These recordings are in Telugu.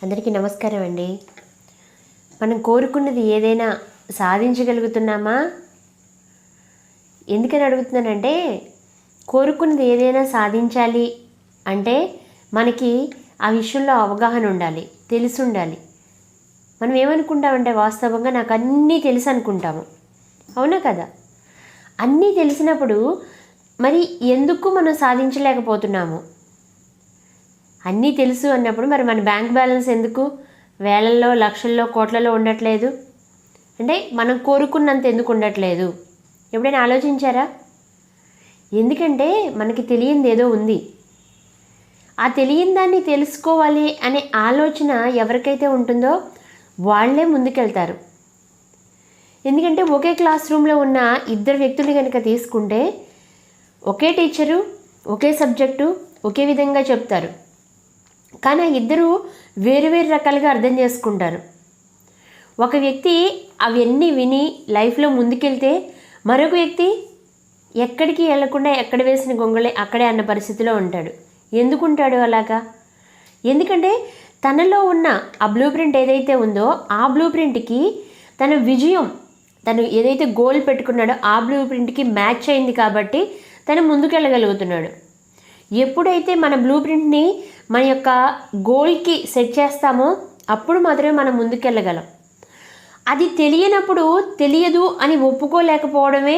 అందరికీ నమస్కారం అండి. మనం కోరుకున్నది ఏదైనా సాధించగలుగుతున్నామా? ఎందుకని అడుగుతున్నానంటే, కోరుకున్నది ఏదైనా సాధించాలి అంటే మనకి ఆ విషయంలో అవగాహన ఉండాలి, తెలిసి ఉండాలి. మనం ఏమనుకుంటామంటే వాస్తవంగా నాకు అన్నీ తెలుసు అనుకుంటాము. అవునా కదా? అన్నీ తెలిసినప్పుడు మరి ఎందుకు మనం సాధించలేకపోతున్నాము? అన్నీ తెలుసు అన్నప్పుడు మరి మన బ్యాంక్ బ్యాలెన్స్ ఎందుకు వేలల్లో, లక్షల్లో, కోట్లలో ఉండట్లేదు? అంటే మనం కోరుకున్నంత ఎందుకు ఉండట్లేదు? ఎప్పుడైనా ఆలోచించారా? ఎందుకంటే మనకి తెలియంది ఏదో ఉంది. ఆ తెలియని దాన్ని తెలుసుకోవాలి అనే ఆలోచన ఎవరికైతే ఉంటుందో వాళ్ళే ముందుకెళ్తారు. ఎందుకంటే ఒకే క్లాస్ రూమ్లో ఉన్న ఇద్దరు వ్యక్తులు కనుక తీసుకుంటే ఒకే టీచరు, ఒకే సబ్జెక్టు, ఒకే విధంగా చెప్తారు. కానీ ఇద్దరు వేరు వేరు రకాలుగా అర్థం చేసుకుంటారు. ఒక వ్యక్తి అవన్నీ విని లైఫ్లో ముందుకెళ్తే మరొక వ్యక్తి ఎక్కడికి వెళ్లకుండా ఎక్కడ వేసిన గొంగళే అక్కడే అన్న పరిస్థితిలో ఉంటాడు. ఎందుకుంటాడు అలాగా? ఎందుకంటే తనలో ఉన్న ఆ బ్లూ ప్రింట్ ఏదైతే ఉందో ఆ బ్లూ ప్రింట్కి తన విజయం, తను ఏదైతే గోల్ పెట్టుకున్నాడో ఆ బ్లూ ప్రింట్కి మ్యాచ్ అయింది కాబట్టి తను ముందుకెళ్ళగలుగుతున్నాడు. ఎప్పుడైతే మన బ్లూ ప్రింట్ని మన యొక్క గోల్కి సెట్ చేస్తామో అప్పుడు మాత్రమే మనం ముందుకెళ్ళగలం. అది తెలియనప్పుడు తెలియదు అని ఒప్పుకోలేకపోవడమే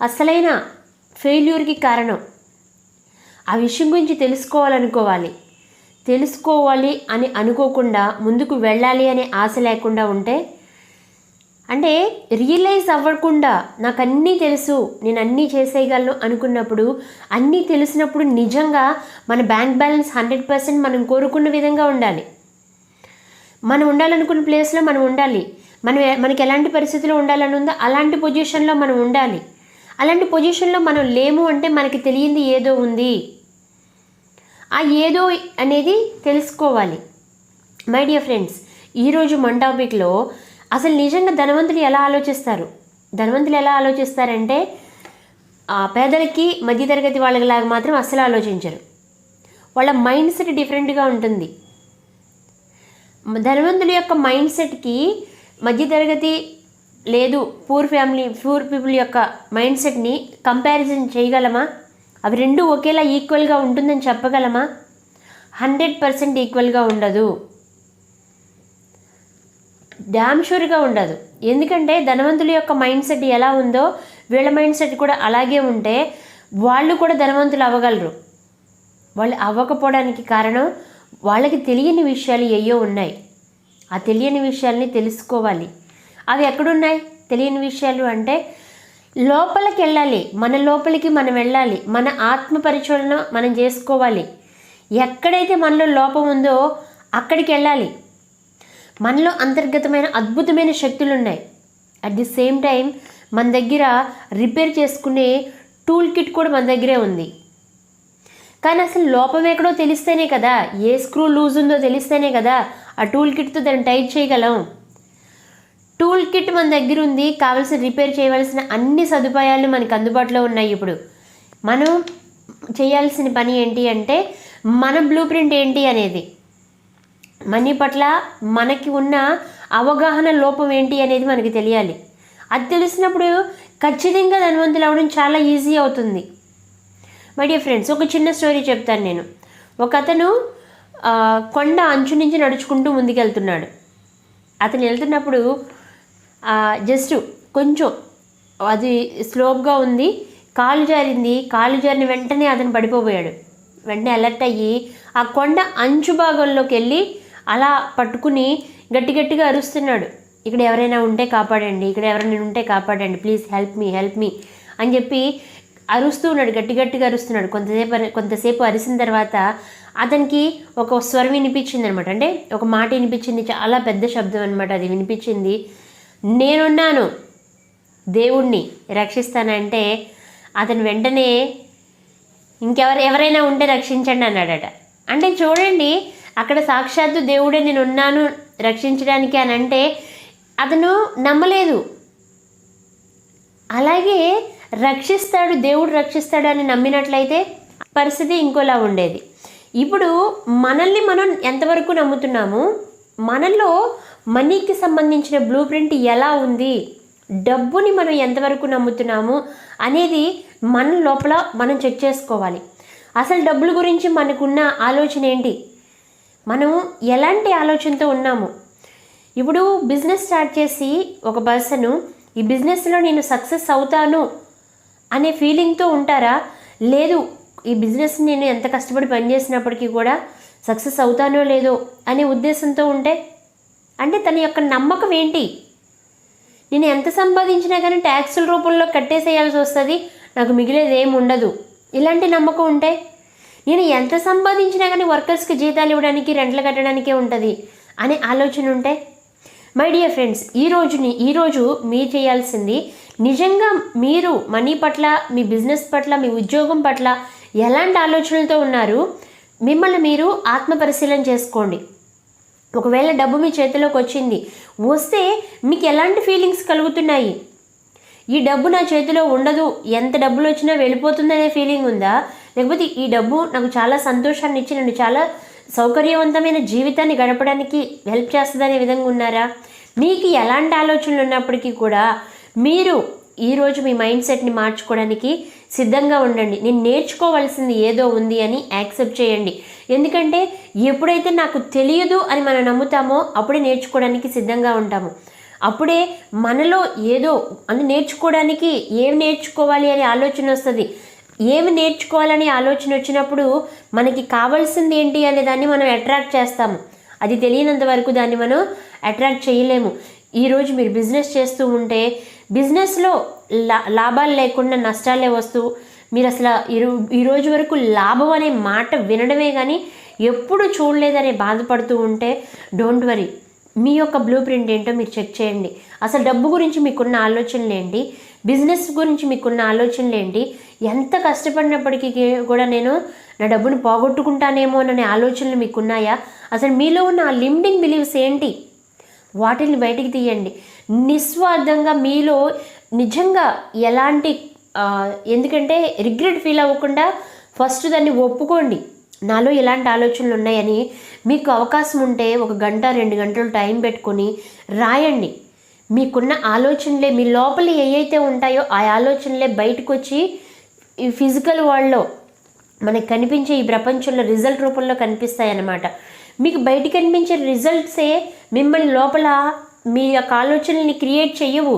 అసలైన ఫెయిల్యూర్కి కారణం. ఆ విషయం గురించి తెలుసుకోవాలి అని అనుకోకుండా ముందుకు వెళ్ళాలి అనే ఆశ లేకుండా ఉంటే, అంటే రియలైజ్ అవ్వకుండా నాకు అన్నీ తెలుసు, నేను అన్నీ చేసేయగలను అనుకున్నప్పుడు, అన్నీ తెలిసినప్పుడు నిజంగా మన బ్యాంక్ బ్యాలెన్స్ 100% మనం కోరుకున్న విధంగా ఉండాలి. మనం ఉండాలనుకున్న ప్లేస్లో మనం ఉండాలి. మనకి ఎలాంటి పరిస్థితిలో ఉండాలని ఉందో అలాంటి పొజిషన్లో మనం ఉండాలి. అలాంటి పొజిషన్లో మనం లేము అంటే మనకి తెలియంది ఏదో ఉంది. ఆ ఏదో అనేది తెలుసుకోవాలి. మై డియర్ ఫ్రెండ్స్, ఈరోజు మన టాపిక్లో అసలు నిజంగా ధనవంతులు ఎలా ఆలోచిస్తారంటే పేదలకి, మధ్యతరగతి వాళ్ళలాగా మాత్రం అస్సలు ఆలోచించరు. వాళ్ళ మైండ్ సెట్ డిఫరెంట్గా ఉంటుంది. ధనవంతుల యొక్క మైండ్ సెట్కి మధ్యతరగతి లేదు పూర్ పీపుల్ యొక్క మైండ్ సెట్ని కంపారిజన్ చేయగలమా? అవి రెండు ఒకేలా ఈక్వల్గా ఉంటుందని చెప్పగలమా? 100% ఈక్వల్గా ఉండదు. డ్యామ్ షూర్గా ఉండదు. ఎందుకంటే ధనవంతుల యొక్క మైండ్ సెట్ ఎలా ఉందో వీళ్ళ మైండ్ సెట్ కూడా అలాగే ఉంటే వాళ్ళు కూడా ధనవంతులు అవ్వగలరు. వాళ్ళు అవ్వకపోవడానికి కారణం వాళ్ళకి తెలియని విషయాలు ఏయో ఉన్నాయి. ఆ తెలియని విషయాల్ని తెలుసుకోవాలి. అవి ఎక్కడున్నాయి తెలియని విషయాలు అంటే? లోపలికి వెళ్ళాలి. మన లోపలికి మనం వెళ్ళాలి. మన ఆత్మ పరిశోధన మనం చేసుకోవాలి. ఎక్కడైతే మనలో లోపం ఉందో అక్కడికి వెళ్ళాలి. మనలో అంతర్గతమైన అద్భుతమైన శక్తులు ఉన్నాయి. అట్ ది సేమ్ టైం మన దగ్గర రిపేర్ చేసుకునే టూల్ కిట్ కూడా మన దగ్గరే ఉంది. కానీ అసలు లోపం ఎక్కడో తెలిస్తేనే కదా, ఏ స్క్రూ లూజ్ ఉందో తెలిస్తేనే కదా ఆ టూల్ కిట్తో దాన్ని టైట్ చేయగలం. టూల్ కిట్ మన దగ్గర ఉంది, కావాల్సిన రిపేర్ చేయవలసిన అన్ని సదుపాయాలు మనకు అందుబాటులో ఉన్నాయి. ఇప్పుడు మనం చేయాల్సిన పని ఏంటి అంటే మన బ్లూ ప్రింట్ ఏంటి అనేది, మనీ పట్ల మనకి ఉన్న అవగాహన లోపం ఏంటి అనేది మనకి తెలియాలి. అది తెలిసినప్పుడు ఖచ్చితంగా ధనవంతులు అవ్వడం చాలా ఈజీ అవుతుంది. మై డియర్ ఫ్రెండ్స్, ఒక చిన్న స్టోరీ చెప్తాను నేను. ఒక అతను కొండ అంచు నుంచి నడుచుకుంటూ ముందుకెళ్తున్నాడు. అతను వెళ్తున్నప్పుడు జస్ట్ కొంచెం అది స్లోప్గా ఉంది, కాలు జారింది. కాలు జారిన వెంటనే అతను పడిపోయాడు. వెంటనే అలర్ట్ అయ్యి ఆ కొండ అంచు భాగంలోకి వెళ్ళి అలా పట్టుకుని గట్టిగా అరుస్తున్నాడు. ఇక్కడ ఎవరైనా ఉంటే కాపాడండి, ప్లీజ్ హెల్ప్ మీ అని చెప్పి అరుస్తూ ఉన్నాడు. గట్టిగా అరుస్తున్నాడు. కొంతసేపు అరిసిన తర్వాత అతనికి ఒక స్వరం వినిపించింది అనమాట. అంటే ఒక మాట వినిపించింది, చాలా పెద్ద శబ్దం అనమాట. అది వినిపించింది, నేనున్నాను, దేవుణ్ణి రక్షిస్తానంటే అతను వెంటనే ఎవరైనా ఉంటే రక్షించండి అన్నాడట. అంటే చూడండి, అక్కడ సాక్షాత్తు దేవుడే నేను ఉన్నాను రక్షించడానికి అని అంటే అతను నమ్మలేదు. అలాగే దేవుడు రక్షిస్తాడు అని నమ్మినట్లయితే పరిస్థితి ఇంకోలా ఉండేది. ఇప్పుడు మనల్ని మనం ఎంతవరకు నమ్ముతున్నాము, మనలో మనీకి సంబంధించిన బ్లూ ప్రింట్ ఎలా ఉంది, డబ్బుని మనం ఎంతవరకు నమ్ముతున్నాము అనేది మన లోపల మనం చెక్ చేసుకోవాలి. అసలు డబ్బుల గురించి మనకున్న ఆలోచన ఏంటి, మనం ఎలాంటి ఆలోచనతో ఉన్నాము. ఇప్పుడు బిజినెస్ స్టార్ట్ చేసి ఒక పర్సను ఈ బిజినెస్లో నేను సక్సెస్ అవుతాను అనే ఫీలింగ్తో ఉంటారా, లేదు ఈ బిజినెస్ నేను ఎంత కష్టపడి పనిచేసినప్పటికీ కూడా సక్సెస్ అవుతానో లేదో అనే ఉద్దేశంతో ఉంటే, అంటే తన యొక్క నమ్మకం ఏంటి, నేను ఎంత సంపాదించినా కానీ ట్యాక్సుల రూపంలో కట్టేసేయాల్సి వస్తుంది, నాకు మిగిలేది ఏమి ఉండదు, ఇలాంటి నమ్మకం ఉంటే, నేను ఎంత సంపాదించినా కానీ వర్కర్స్కి జీతాలు ఇవ్వడానికి రెంట్లు కట్టడానికే ఉంటుంది అనే ఆలోచన ఉంటే, మై డియర్ ఫ్రెండ్స్, ఈరోజు మీరు చేయాల్సింది నిజంగా మీరు మనీ పట్ల, మీ బిజినెస్ పట్ల, మీ ఉద్యోగం పట్ల ఎలాంటి ఆలోచనలతో ఉన్నారు, మిమ్మల్ని మీరు ఆత్మ పరిశీలన చేసుకోండి. ఒకవేళ డబ్బు మీ చేతిలోకి వస్తే మీకు ఎలాంటి ఫీలింగ్స్ కలుగుతున్నాయి, ఈ డబ్బు నా చేతిలో ఉండదు, ఎంత డబ్బులు వచ్చినా వెళ్ళిపోతుందనే ఫీలింగ్ ఉందా, లేకపోతే ఈ డబ్బు నాకు చాలా సంతోషాన్ని ఇచ్చి నన్ను చాలా సౌకర్యవంతమైన జీవితాన్ని గడపడానికి హెల్ప్ చేస్తుందనే విధంగా ఉన్నారా? మీకు ఎలాంటి ఆలోచనలు ఉన్నప్పటికీ కూడా మీరు ఈరోజు మీ మైండ్ సెట్ని మార్చుకోవడానికి సిద్ధంగా ఉండండి. నేను నేర్చుకోవాల్సింది ఏదో ఉంది అని యాక్సెప్ట్ చేయండి. ఎందుకంటే ఎప్పుడైతే నాకు తెలియదు అని మనం నమ్ముతామో అప్పుడే నేర్చుకోవడానికి సిద్ధంగా ఉంటాము. అప్పుడే మనలో ఏదో అని నేర్చుకోవడానికి ఏం నేర్చుకోవాలి అనే ఆలోచన వస్తుంది. ఏమి నేర్చుకోవాలని ఆలోచన వచ్చినప్పుడు మనకి కావాల్సింది ఏంటి అనే దాన్ని మనం అట్రాక్ట్ చేస్తాము. అది తెలియనంత వరకు దాన్ని మనం అట్రాక్ట్ చేయలేము. ఈరోజు మీరు బిజినెస్ చేస్తూ ఉంటే బిజినెస్లో లాభాలు లేకుండా నష్టాలే వస్తూ మీరు అసలు ఈరోజు వరకు లాభం అనే మాట వినడమే కానీ ఎప్పుడు చూడలేదనే బాధపడుతూ ఉంటే డోంట్ వరీ, మీ యొక్క బ్లూ ప్రింట్ ఏంటో మీరు చెక్ చేయండి. అసలు డబ్బు గురించి మీకున్న ఆలోచనలు ఏంటి, బిజినెస్ గురించి మీకున్న ఆలోచనలు ఏంటి, ఎంత కష్టపడినప్పటికీ కూడా నేను నా డబ్బును పోగొట్టుకుంటానేమో అనే ఆలోచనలు మీకున్నాయా, అసలు మీలో ఉన్న ఆ లిమిటింగ్ బిలీవ్స్ ఏంటి, వాటిని బయటికి తీయండి. నిస్వార్థంగా మీలో నిజంగా ఎలాంటి ఎందుకంటే రిగ్రెట్ ఫీల్ అవ్వకుండా ఫస్ట్ దాన్ని ఒప్పుకోండి. నాలో ఇలాంటి ఆలోచనలు ఉన్నాయని మీకు అవకాశం ఉంటే 1 గంట 2 గంటలు టైం పెట్టుకొని రాయండి. మీకున్న ఆలోచనలే మీ లోపల ఏవైతే ఉంటాయో ఆ ఆలోచనలే బయటకు వచ్చి ఈ ఫిజికల్ వరల్డ్లో మనకు కనిపించే ఈ ప్రపంచంలో రిజల్ట్ రూపంలో కనిపిస్తాయి అన్నమాట. మీకు బయట కనిపించే రిజల్ట్సే మిమ్మల్ని లోపల మీ యొక్క ఆలోచనల్ని క్రియేట్ చేయవు.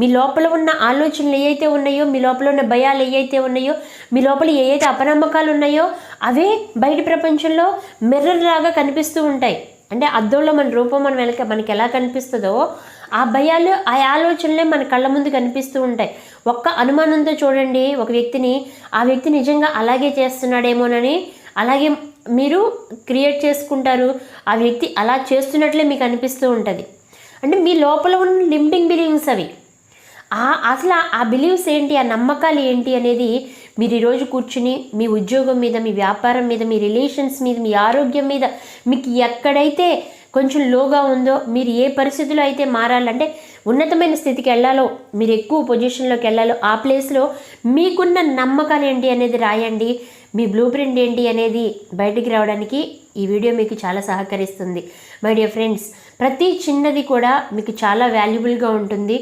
మీ లోపల ఉన్న ఆలోచనలు ఏవైతే ఉన్నాయో, మీ లోపల ఉన్న భయాలు ఏవైతే ఉన్నాయో, మీ లోపల ఏవైతే అపనమ్మకాలు ఉన్నాయో అవే బయట ప్రపంచంలో మిర్రర్ లాగా కనిపిస్తూ ఉంటాయి. అంటే అద్దంలో మన రూపం మనకి ఎలా కనిపిస్తుందో ఆ భయాలు, ఆ ఆలోచనలే మన కళ్ళ ముందు కనిపిస్తూ ఉంటాయి. ఒక్క అనుమానంతో చూడండి ఒక వ్యక్తిని, ఆ వ్యక్తి నిజంగా అలాగే చేస్తున్నాడేమోనని అలాగే మీరు క్రియేట్ చేసుకుంటారు. ఆ వ్యక్తి అలా చేస్తున్నట్లే మీకు అనిపిస్తూ ఉంటుంది. అంటే మీ లోపల ఉన్న లిమిటింగ్ బిలీవ్స్ అవి. అసలు ఆ బిలీవ్స్ ఏంటి, ఆ నమ్మకాలు ఏంటి అనేది మీరు ఈరోజు కూర్చుని మీ ఉద్యోగం మీద, మీ వ్యాపారం మీద, మీ రిలేషన్స్ మీద, మీ ఆరోగ్యం మీద, మీకు ఎక్కడైతే కొంచెం లోగా ఉందో, మీరు ఏ పరిస్థితిలో అయితే మారాలంటే ఉన్నతమైన స్థితికి వెళ్ళాలో, మీరు ఎక్కువ పొజిషన్లోకి వెళ్ళాలో ఆ ప్లేస్లో మీకున్న నమ్మకాలు ఏంటి అనేది రాయండి. మీ బ్లూ ప్రింట్ ఏంటి అనేది బయటికి రావడానికి ఈ వీడియో మీకు చాలా సహకరిస్తుంది. మై డియర్ ఫ్రెండ్స్, ప్రతి చిన్నది కూడా మీకు చాలా వాల్యుబుల్గా ఉంటుంది.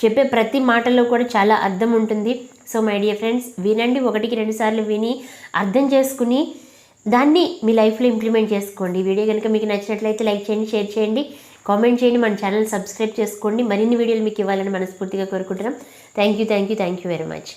చెప్పే ప్రతి మాటలో కూడా చాలా అర్థం ఉంటుంది. సో మై డియర్ ఫ్రెండ్స్, వినండి, 1కి 2 సార్లు విని అర్థం చేసుకుని దాన్ని మీ లైఫ్లో ఇంప్లిమెంట్ చేసుకోండి. ఈ వీడియో కనుక మీకు నచ్చినట్లయితే లైక్ చేయండి, షేర్ చేయండి, కామెంట్ చేయండి, మన ఛానల్ సబ్స్క్రైబ్ చేసుకోండి. మరిన్ని వీడియోలు మీకు ఇవ్వాలని మనస్ఫూర్తిగా కోరుకుంటున్నాం. Thank you very much.